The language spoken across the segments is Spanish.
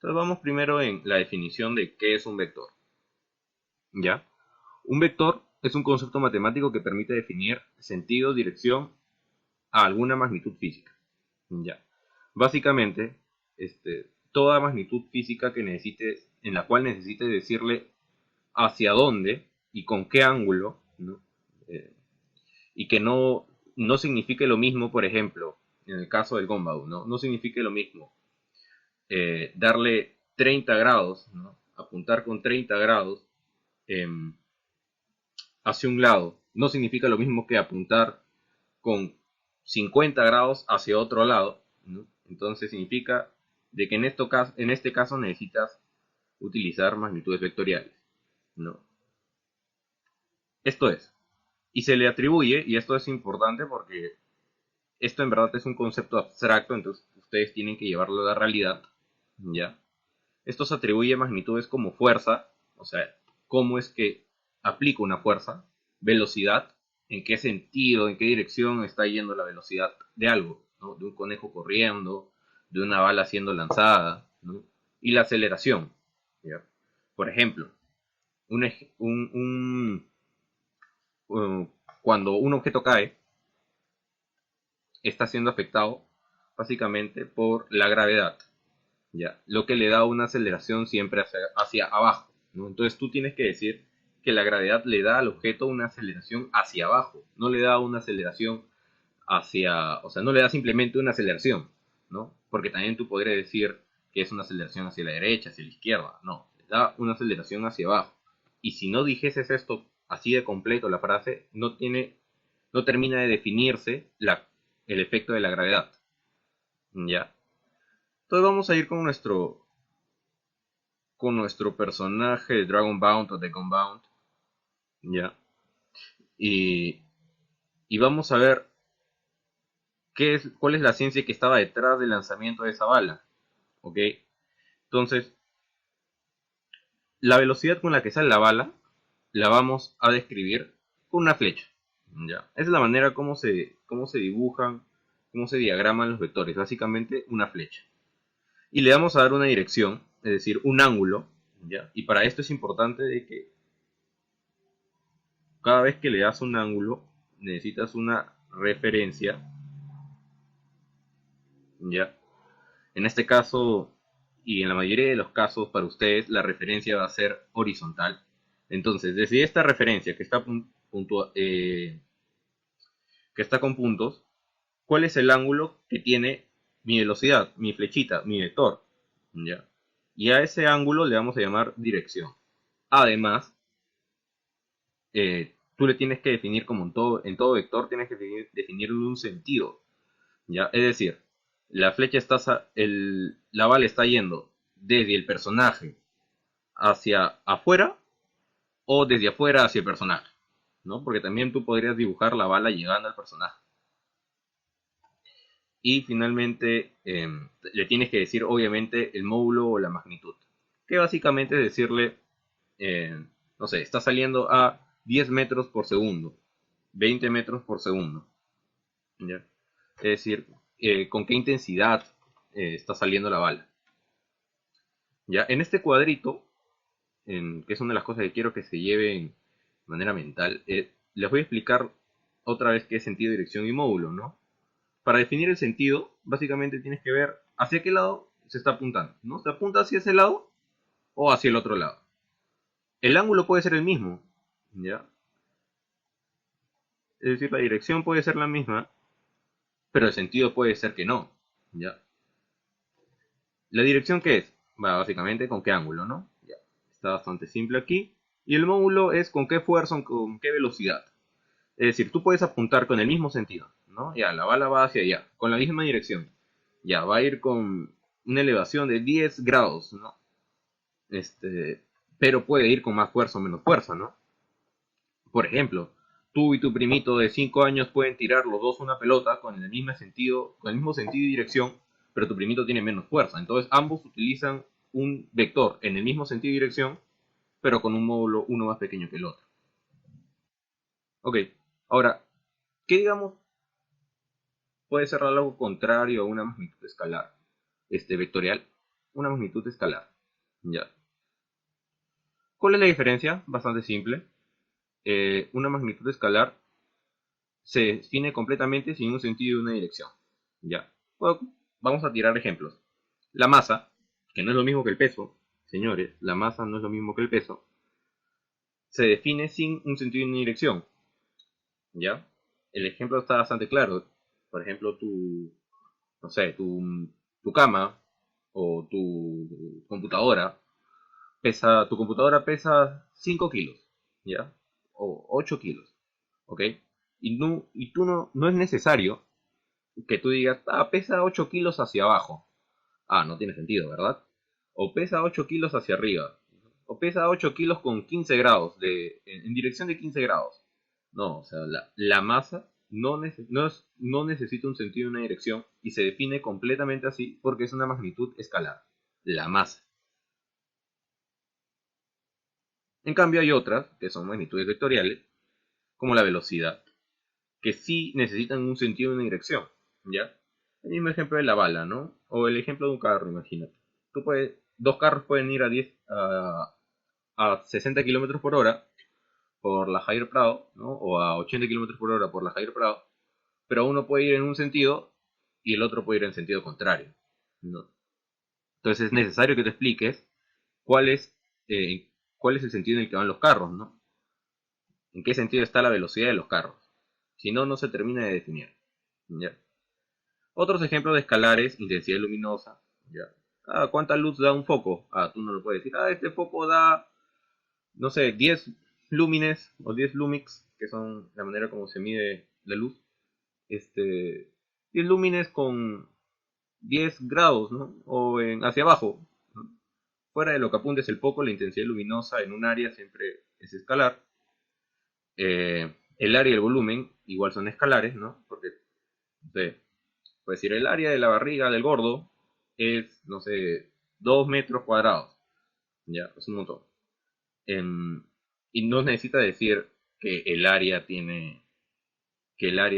Entonces vamos primero en la definición de qué es un vector. ¿Ya? Un vector es un concepto matemático que permite definir sentido, dirección a alguna magnitud física. ¿Ya? Básicamente, toda magnitud física que necesites, en la cual necesites decirle hacia dónde y con qué ángulo, ¿no? Eh, y que no signifique lo mismo, por ejemplo, en el caso del Gombau, no signifique lo mismo darle 30 grados, ¿no? Apuntar con 30 grados eh, hacia un lado, no significa lo mismo que apuntar con 50 grados hacia otro lado, ¿no? Entonces significa de que en este caso necesitas utilizar magnitudes vectoriales, ¿no? Esto es, y se le atribuye, y esto es importante porque esto en verdad es un concepto abstracto, entonces ustedes tienen que llevarlo a la realidad, ¿ya? Esto se atribuye a magnitudes como fuerza, o sea, cómo es que aplico una fuerza, velocidad, en qué sentido, en qué dirección está yendo la velocidad de algo, ¿no? De un conejo corriendo, de una bala siendo lanzada, ¿no? Y la aceleración, ¿ya? Por ejemplo, un, uh, cuando un objeto cae, está siendo afectado básicamente por la gravedad, ¿ya? Lo que le da una aceleración siempre hacia abajo, ¿no? Entonces tú tienes que decir que la gravedad le da al objeto una aceleración hacia abajo, no le da una aceleración o sea, no le da simplemente una aceleración, ¿no? Porque también tú podrías decir que es una aceleración hacia la derecha, hacia la izquierda, no, le da una aceleración hacia abajo. Y si no dijeses esto así de completo la frase, no termina de definirse el efecto de la gravedad, ¿ya? Entonces vamos a ir con nuestro personaje de Dragon Bound o de Gunbound, ¿ya? Y, y vamos a ver cuál es la ciencia que estaba detrás del lanzamiento de esa bala, ¿ok? Entonces, la velocidad con la que sale la bala la vamos a describir con una flecha, ¿ya? Esa es la manera como se dibujan, cómo se diagraman los vectores, básicamente una flecha. Y le vamos a dar una dirección, es decir, un ángulo, ¿ya? Y para esto es importante de que cada vez que le das un ángulo, necesitas una referencia, ¿ya? En este caso, y en la mayoría de los casos para ustedes, la referencia va a ser horizontal. Entonces, desde esta referencia que está con puntos, ¿cuál es el ángulo que tiene mi velocidad, mi flechita, mi vector? ¿Ya? Y a ese ángulo le vamos a llamar dirección. Además, tú le tienes que definir, como en todo vector, tienes que definirle un sentido. ¿Ya? Es decir, la bala está yendo desde el personaje hacia afuera o desde afuera hacia el personaje, ¿no? Porque también tú podrías dibujar la bala llegando al personaje. Y finalmente le tienes que decir obviamente el módulo o la magnitud, que básicamente es decirle, no sé, está saliendo a 10 metros por segundo, 20 metros por segundo, ¿ya? Es decir, con qué intensidad está saliendo la bala. ¿Ya? En este cuadrito, que es una de las cosas que quiero que se lleven de manera mental, les voy a explicar otra vez qué es sentido, dirección y módulo, ¿no? Para definir el sentido, básicamente tienes que ver hacia qué lado se está apuntando, ¿no? ¿Se apunta hacia ese lado o hacia el otro lado? El ángulo puede ser el mismo, ¿ya? Es decir, la dirección puede ser la misma, pero el sentido puede ser que no, ¿ya? ¿La dirección qué es? Va, básicamente con qué ángulo, ¿no? Ya, está bastante simple aquí. Y el módulo es con qué fuerza, con qué velocidad. Es decir, tú puedes apuntar con el mismo sentido, ¿no? Ya, la bala va hacia allá, con la misma dirección. Ya, va a ir con una elevación de 10 grados, ¿no? Pero puede ir con más fuerza o menos fuerza, ¿no? Por ejemplo, tú y tu primito de 5 años pueden tirar los dos una pelota con el mismo sentido y dirección, pero tu primito tiene menos fuerza. Entonces ambos utilizan un vector en el mismo sentido y dirección, pero con un módulo uno más pequeño que el otro. Ok, ahora, ¿qué digamos puede ser algo contrario a una magnitud escalar? vectorial, una magnitud escalar. ¿Ya? ¿Cuál es la diferencia? Bastante simple. Una magnitud escalar se define completamente sin un sentido y una dirección. ¿Ya? Bueno, vamos a tirar ejemplos. La masa, que no es lo mismo que el peso, señores, la masa no es lo mismo que el peso, se define sin un sentido y una dirección. ¿Ya? El ejemplo está bastante claro. Por ejemplo, no sé, tu cama o tu computadora tu computadora pesa 5 kilos, ¿ya? O 8 kilos, ¿ok? Y tú no es necesario que tú digas, pesa 8 kilos hacia abajo. No tiene sentido, ¿verdad? O pesa 8 kilos hacia arriba. O pesa 8 kilos con 15 grados, en dirección de 15 grados. No, o sea, la masa no necesita un sentido y una dirección y se define completamente así porque es una magnitud escalar. La masa. En cambio hay otras, que son magnitudes vectoriales, como la velocidad, que sí necesitan un sentido y una dirección, ¿ya? El mismo ejemplo de la bala, ¿no? O el ejemplo de un carro, imagínate. Dos carros pueden ir a 60 kilómetros por hora por la Jair Prado, ¿no? O a 80 kilómetros por hora por la Jair Prado, pero uno puede ir en un sentido y el otro puede ir en sentido contrario, ¿no? Entonces es necesario que te expliques cuál es, cuál es el sentido en el que van los carros, ¿no? En qué sentido está la velocidad de los carros. Si no, no se termina de definir. ¿Ya? Otros ejemplos de escalares, intensidad luminosa. ¿Ya? ¿Cuánta luz da un foco? Tú no lo puedes decir. Este foco da, no sé, 10 lúmenes o 10 lumix, que son la manera como se mide la luz. 10 lúmenes con 10 grados, ¿no? O hacia abajo, ¿no? Fuera de lo que apuntes el foco, la intensidad luminosa en un área siempre es escalar. El área y el volumen igual son escalares, ¿no? Porque, no sé, puede decir el área de la barriga del gordo es, no sé, 2 metros cuadrados. Ya, es un montón. Y no necesita decir que que el área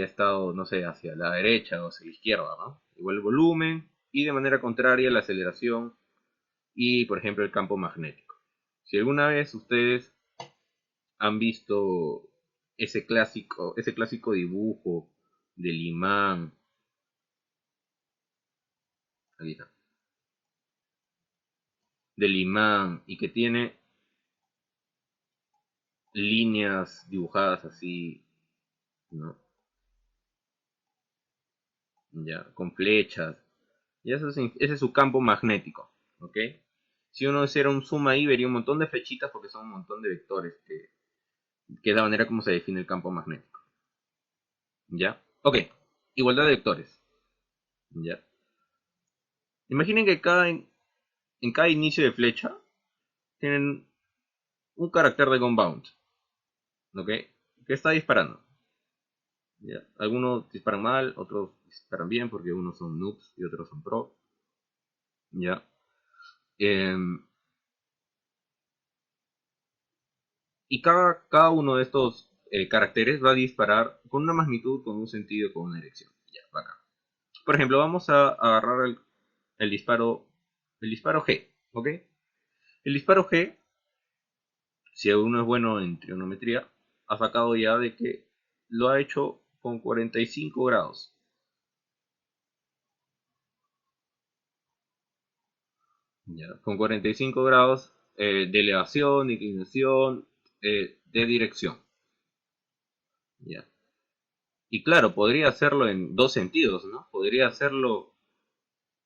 ha estado, no sé, hacia la derecha o hacia la izquierda, ¿no? Igual el volumen y de manera contraria la aceleración y, por ejemplo, el campo magnético. Si alguna vez ustedes han visto ese clásico dibujo del imán, aquí está, del imán y que tiene líneas dibujadas así, ¿no? Ya, con flechas. Y ese es su campo magnético, ¿ok? Si uno hiciera un zoom ahí, vería un montón de flechitas porque son un montón de vectores, que es la manera como se define el campo magnético. ¿Ya? Ok, igualdad de vectores. ¿Ya? Imaginen que en cada inicio de flecha tienen un carácter de compound, ¿ok? Que está disparando. ¿Ya? Algunos disparan mal, otros disparan bien porque unos son noobs y otros son pro. ¿Ya? Em, y cada uno de estos caracteres va a disparar con una magnitud, con un sentido, con una dirección. Ya, bacán. Por ejemplo, vamos a agarrar el disparo, el disparo G, ¿ok? El disparo G, si uno es bueno en trigonometría, ha sacado ya de que lo ha hecho con 45 grados. ¿Ya? Con 45 grados de elevación, inclinación, de dirección. ¿Ya? Y claro, podría hacerlo en dos sentidos, ¿no? Podría hacerlo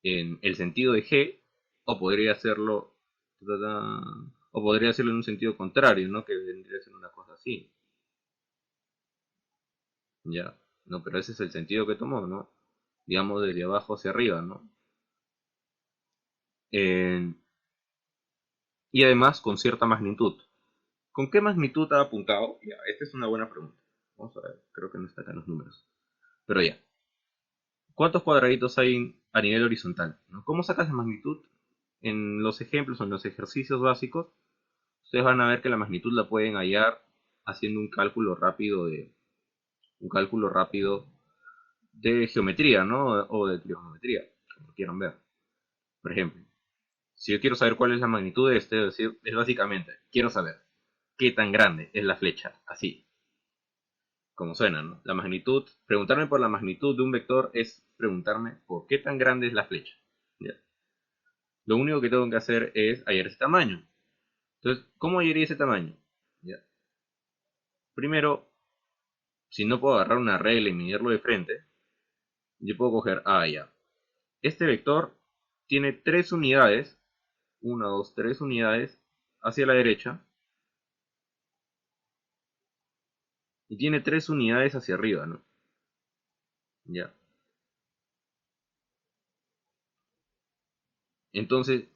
en el sentido de G, o podría hacerlo, o podría hacerlo en un sentido contrario, ¿no? Que vendría a ser una cosa así. ¿Ya? No, pero ese es el sentido que tomó, ¿no? Digamos, desde abajo hacia arriba, ¿no? Eh, y además con cierta magnitud. ¿Con qué magnitud ha apuntado? Ya, esta es una buena pregunta. Vamos a ver, creo que no está acá en los números. Pero ya, ¿cuántos cuadraditos hay a nivel horizontal? ¿No? ¿Cómo sacas la magnitud? En los ejemplos o en los ejercicios básicos, ustedes van a ver que la magnitud la pueden hallar haciendo un cálculo rápido de geometría, ¿no? O de trigonometría, como quieran ver. Por ejemplo, si yo quiero saber cuál es la magnitud de este, es básicamente, quiero saber qué tan grande es la flecha, así, como suena, ¿no? La magnitud, preguntarme por la magnitud de un vector es preguntarme por qué tan grande es la flecha. ¿Ya? Lo único que tengo que hacer es hallar ese tamaño. Entonces, ¿cómo hallaría ese tamaño? ¿Ya? Primero, si no puedo agarrar una regla y medirlo de frente, yo puedo coger, ya. Este vector tiene 3 unidades, 1, 2, 3 unidades hacia la derecha y tiene 3 unidades hacia arriba, ¿no? Ya. Entonces,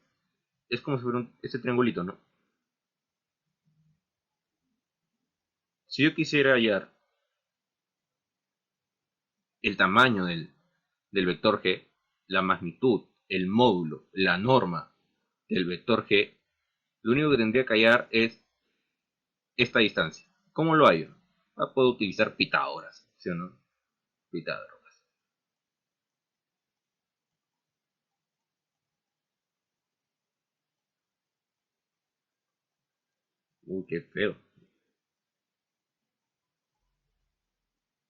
es como si fuera ese triangulito, ¿no? Si yo quisiera hallar el tamaño del vector g, la magnitud, el módulo, la norma del vector g, lo único que tendría que hallar es esta distancia. ¿Cómo lo hallo? Puedo utilizar Pitágoras, ¿sí o no? Pitágoras. Uy, qué feo.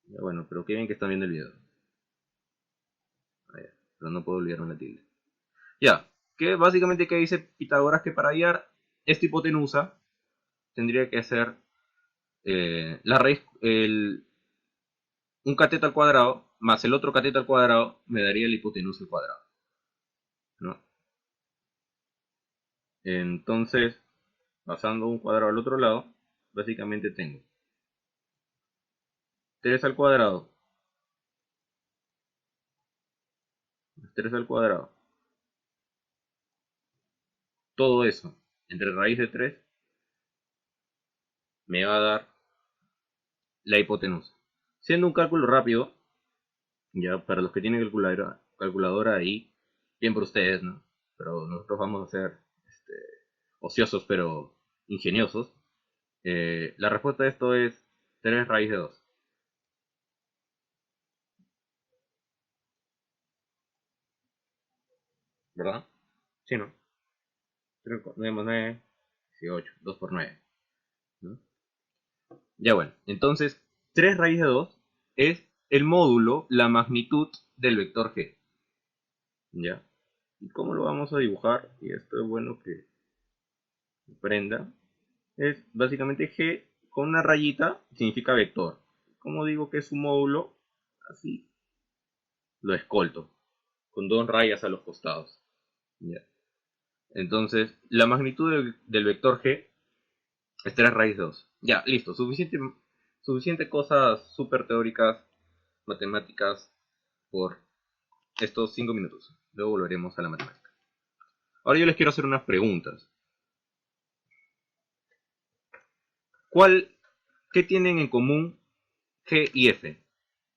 Ya, bueno, pero qué bien que están viendo el video. Ya, pero no puedo olvidarme la tilde. Ya, que básicamente que dice Pitágoras que para hallar esta hipotenusa tendría que hacer la raíz, un cateto al cuadrado más el otro cateto al cuadrado me daría la hipotenusa al cuadrado, ¿no? Entonces, pasando un cuadrado al otro lado, básicamente tengo 3 al cuadrado más 3 al cuadrado. Todo eso entre raíz de 3 me va a dar la hipotenusa. Siendo un cálculo rápido, ya para los que tienen calculadora ahí, bien por ustedes, ¿no? Pero nosotros vamos a ser ociosos pero ingeniosos. La respuesta a esto es 3 raíz de 2, ¿verdad? Sí, ¿no? 9 más 9, 18, 2 por 9, ¿no? Ya bueno, entonces 3 raíz de 2 es el módulo, la magnitud del vector g, ¿ya? ¿Y cómo lo vamos a dibujar? Y esto es bueno que aprenda. Es básicamente g con una rayita, significa vector. Como digo que es un módulo, así lo escolto, con 2 rayas a los costados, ¿ya? Entonces, la magnitud del vector g es 3 raíz de 2. Ya, listo. Suficiente cosas súper teóricas, matemáticas, por estos 5 minutos. Luego volveremos a la matemática. Ahora yo les quiero hacer unas preguntas. ¿Cuál, ¿Qué tienen en común G y F?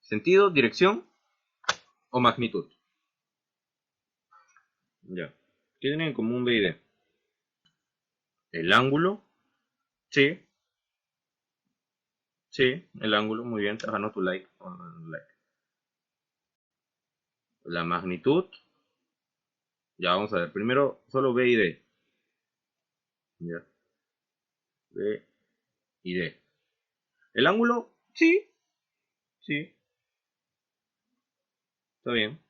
¿Sentido, dirección o magnitud? Ya. ¿Qué tienen en común B y D? El ángulo. Sí, sí, el ángulo. Muy bien, te ganó tu like. La magnitud. Ya, vamos a ver. Primero, solo B y D. Ya. B y D. El ángulo. Sí, sí. Está bien.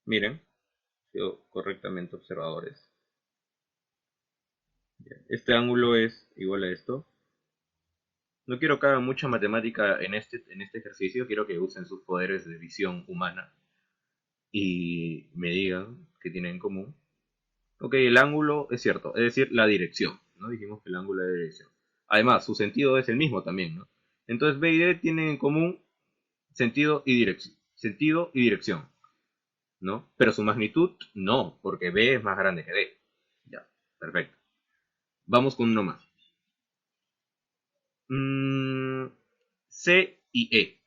Miren. Sido correctamente observadores. Ya. Este ángulo es igual a esto. No quiero que hagan mucha matemática en este ejercicio. Quiero que usen sus poderes de visión humana y me digan qué tienen en común. Ok, el ángulo es cierto, es decir, la dirección, ¿no? Dijimos que el ángulo es la dirección. Además, su sentido es el mismo también, ¿no? Entonces B y D tienen en común sentido y dirección, ¿no? Pero su magnitud no, porque B es más grande que D. Ya, perfecto. Vamos con uno más. C y E.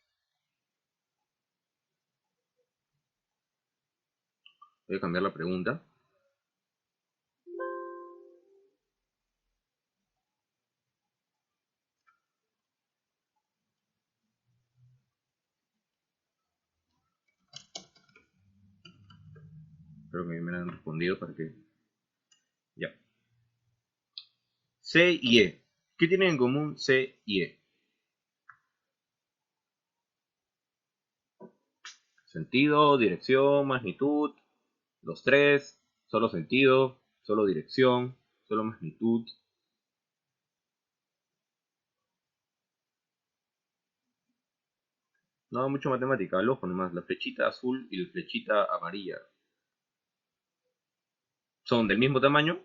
Voy a cambiar la pregunta. Espero que me han respondido para que... Ya. C y E. ¿Qué tienen en común C y E? Sentido, dirección, magnitud, los tres, solo sentido, solo dirección, solo magnitud. No, mucho matemática, al ojo nomás. La flechita azul y la flechita amarilla. ¿Son del mismo tamaño?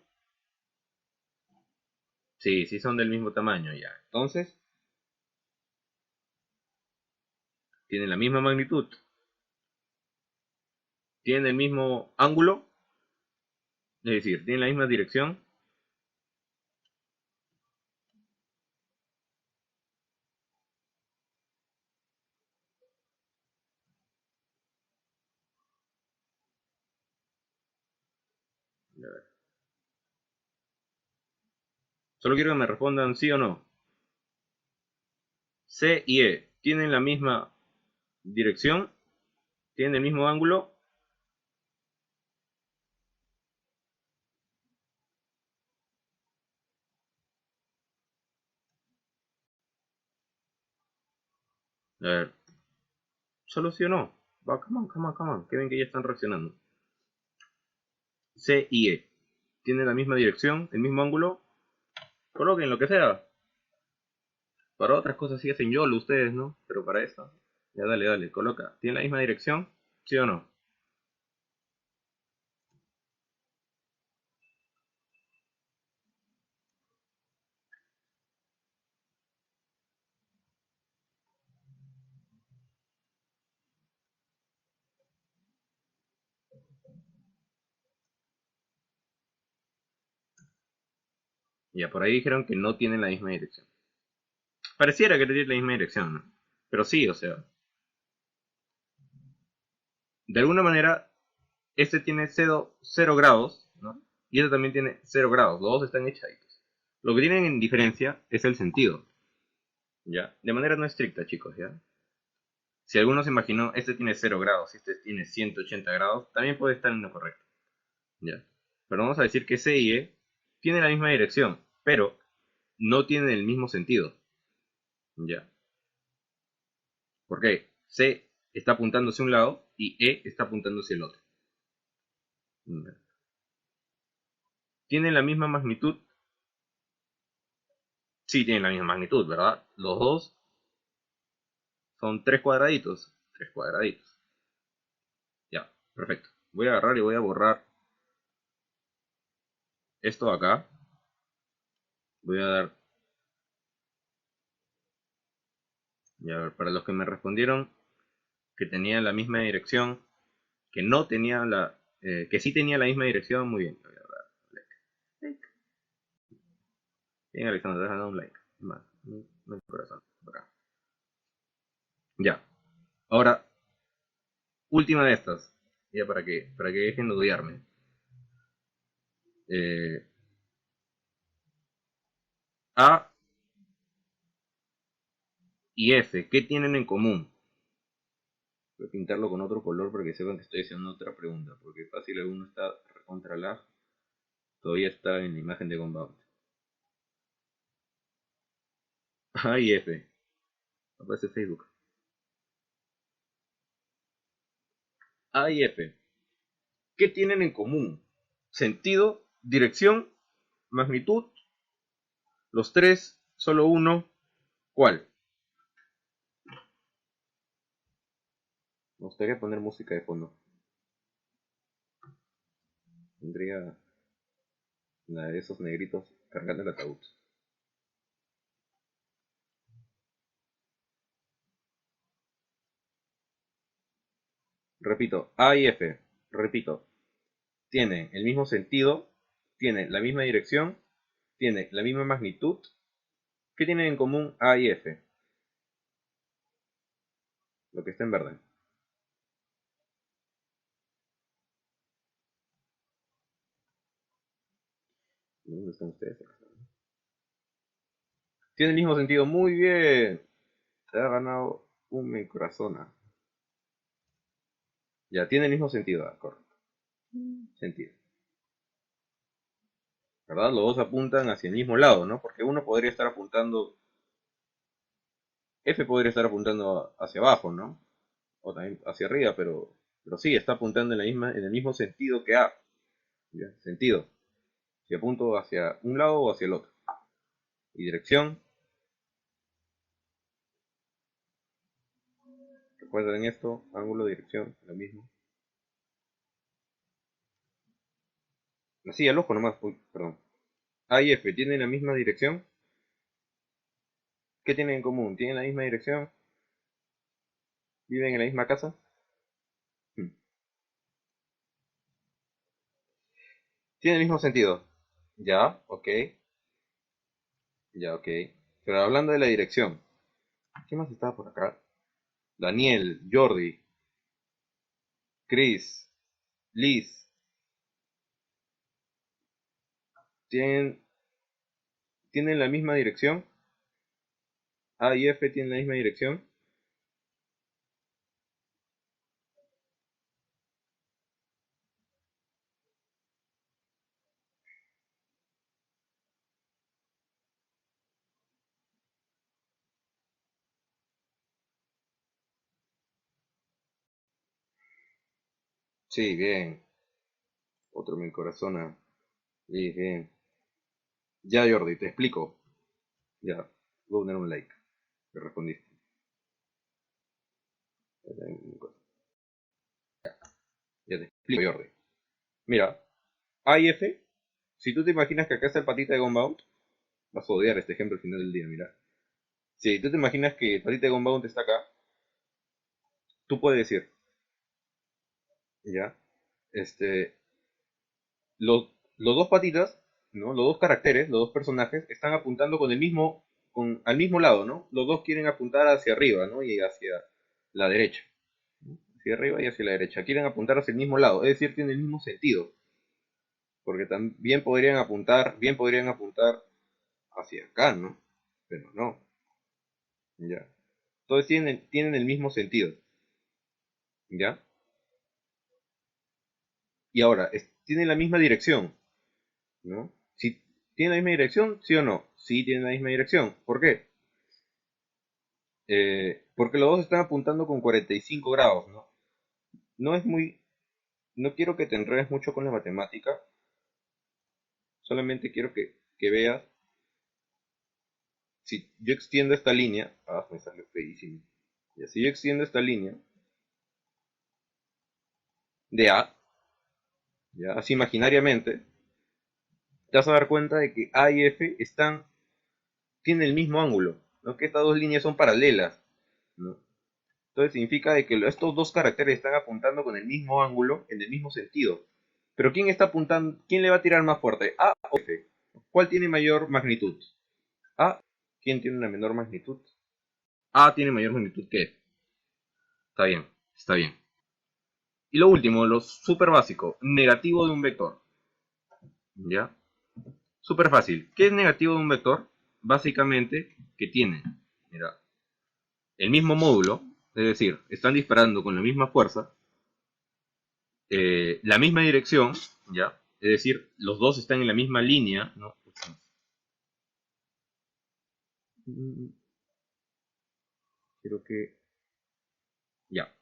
Sí, sí son del mismo tamaño ya. Entonces, tienen la misma magnitud. Tienen el mismo ángulo. Es decir, tienen la misma dirección. Solo quiero que me respondan sí o no. C y E tienen la misma dirección, tienen el mismo ángulo. A ver, solo sí o no. Va, come on, come on, come on. Que ven que ya están reaccionando. C y E tienen la misma dirección, el mismo ángulo. Coloquen lo que sea. Para otras cosas sí hacen YOLO ustedes, ¿no? Pero para esto, ya dale, dale, coloca. ¿Tienen la misma dirección? ¿Sí o no? Ya, por ahí dijeron que no tienen la misma dirección. Pareciera que tienen la misma dirección, ¿no? Pero sí, o sea, de alguna manera, este tiene 0 grados, ¿no? Y este también tiene 0 grados. Los dos están echaditos. Lo que tienen en diferencia es el sentido, ¿ya? De manera no estricta, chicos, ¿ya? Si alguno se imaginó, este tiene 0 grados y este tiene 180 grados, también puede estar en lo correcto, ¿ya? Pero vamos a decir que C y E tienen la misma dirección, pero no tienen el mismo sentido, ¿ya? Porque C está apuntando hacia un lado y E está apuntando hacia el otro. ¿Ya? ¿Tienen la misma magnitud? Sí, tienen la misma magnitud, ¿verdad? Los dos son 3 cuadraditos. 3 cuadraditos. Ya, perfecto. Voy a agarrar y voy a borrar esto de acá. Voy a dar... Ya, a ver, para los que me respondieron que tenían la misma dirección, que no tenían la... que sí tenía la misma dirección, muy bien. Voy a dar like. Like. Bien, Alexander, déjame dar un like. Más, un corazón. Por acá. Ya. Ahora, última de estas. Ya para que dejen de odiarme. Eh, A y F, ¿qué tienen en común? Voy a pintarlo con otro color para que sepan que estoy haciendo otra pregunta. Porque fácil alguno está contra lag. Todavía está en la imagen de Gunbound. A y F. Aparece Facebook. A y F. ¿Qué tienen en común? Sentido, dirección, magnitud. Los tres, solo uno. ¿Cuál? Me gustaría poner música de fondo. Tendría la de esos negritos cargando el ataúd. Repito, A y F. Repito, tienen el mismo sentido, tienen la misma dirección, tienen la misma magnitud. ¿Qué tienen en común A y F? Lo que está en verde. ¿Dónde están ustedes? Tiene el mismo sentido. Muy bien. Te ha ganado un mi corazón. Ya, tiene el mismo sentido. Correcto. sentido. ¿Verdad? Los dos apuntan hacia el mismo lado, ¿no? Porque uno podría estar apuntando, F podría estar apuntando hacia abajo, ¿no? O también hacia arriba, pero sí, está apuntando en el mismo sentido que A. ¿Ya? Sentido. Si apunto hacia un lado o hacia el otro. Y dirección. Recuerden esto, ángulo, dirección, lo mismo. Así, al ojo nomás. Uy, perdón. A y F tienen la misma dirección. ¿Qué tienen en común? ¿Tienen la misma dirección? ¿Viven en la misma casa? Hmm. ¿Tienen el mismo sentido? Ya, ok. Ya, ok. Pero hablando de la dirección. ¿Qué más estaba por acá? Daniel, Jordi, Chris, Liz. ¿Tienen, ¿Tienen la misma dirección? A y F tienen la misma dirección. Sí, bien. Otro mil corazón. Sí, bien. Ya, Jordi, te explico. Ya, voy a poner un like. Te respondiste. Ya te explico, Jordi. Mira, A y F, si tú te imaginas que acá está el patita de Gunbound, vas a odiar este ejemplo al final del día, mira. Si tú te imaginas que el patita de Gunbound está acá, tú puedes decir, ya, este, los dos patitas, ¿no? Los dos caracteres, los dos personajes, están apuntando con el mismo, al mismo lado, ¿no? Los dos quieren apuntar hacia arriba, ¿no? Y hacia la derecha, ¿no? Hacia arriba y hacia la derecha. Quieren apuntar hacia el mismo lado, es decir, tienen el mismo sentido. Porque también bien podrían apuntar hacia acá, ¿no? Pero no, ya. Entonces tienen el mismo sentido, ¿ya? Y ahora, tienen la misma dirección, ¿no? Si tienen la misma dirección, sí o no. Sí tienen la misma dirección. ¿Por qué? Porque los dos están apuntando con 45 grados, ¿no? No es muy... No quiero que te enredes mucho con la matemática, solamente quiero que veas, si yo extiendo esta línea, me salió feísimo, y si yo extiendo esta línea de A, ya, así imaginariamente, te vas a dar cuenta de que A y F tienen el mismo ángulo, ¿no? Que estas dos líneas son paralelas, ¿no? Entonces significa de que estos dos caracteres están apuntando con el mismo ángulo, en el mismo sentido. Pero ¿quién está apuntando? ¿Quién le va a tirar más fuerte? ¿A o F? ¿Cuál tiene mayor magnitud? ¿A? ¿Quién tiene una menor magnitud? A tiene mayor magnitud que F. Está bien, está bien. Y lo último, lo súper básico, negativo de un vector. ¿Ya? Súper fácil. ¿Qué es negativo de un vector? Básicamente que tiene, mira, el mismo módulo, es decir, están disparando con la misma fuerza, la misma dirección, ¿ya? Es decir, los dos están en la misma línea, ¿no? Creo que... Ya,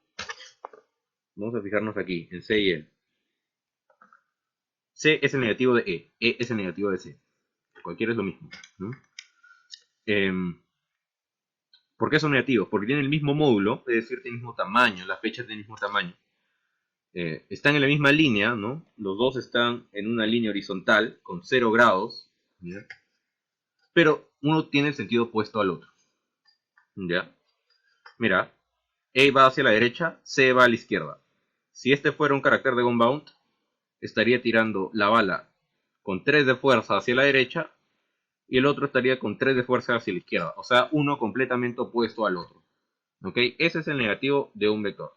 vamos a fijarnos aquí, en C y E. C es el negativo de E es el negativo de C. Cualquiera es lo mismo, ¿no? ¿Por qué son negativos? Porque tienen el mismo módulo, es decir, tienen el mismo tamaño, las fechas tienen el mismo tamaño. Están en la misma línea, ¿no? Los dos están en una línea horizontal con 0 grados, ¿ya? Pero uno tiene el sentido opuesto al otro, ¿ya? Mira, E va hacia la derecha, C va a la izquierda. Si este fuera un carácter de Gunbound, estaría tirando la bala con 3 de fuerza hacia la derecha y el otro estaría con 3 de fuerza hacia la izquierda. O sea, uno completamente opuesto al otro. ¿Ok? Ese es el negativo de un vector.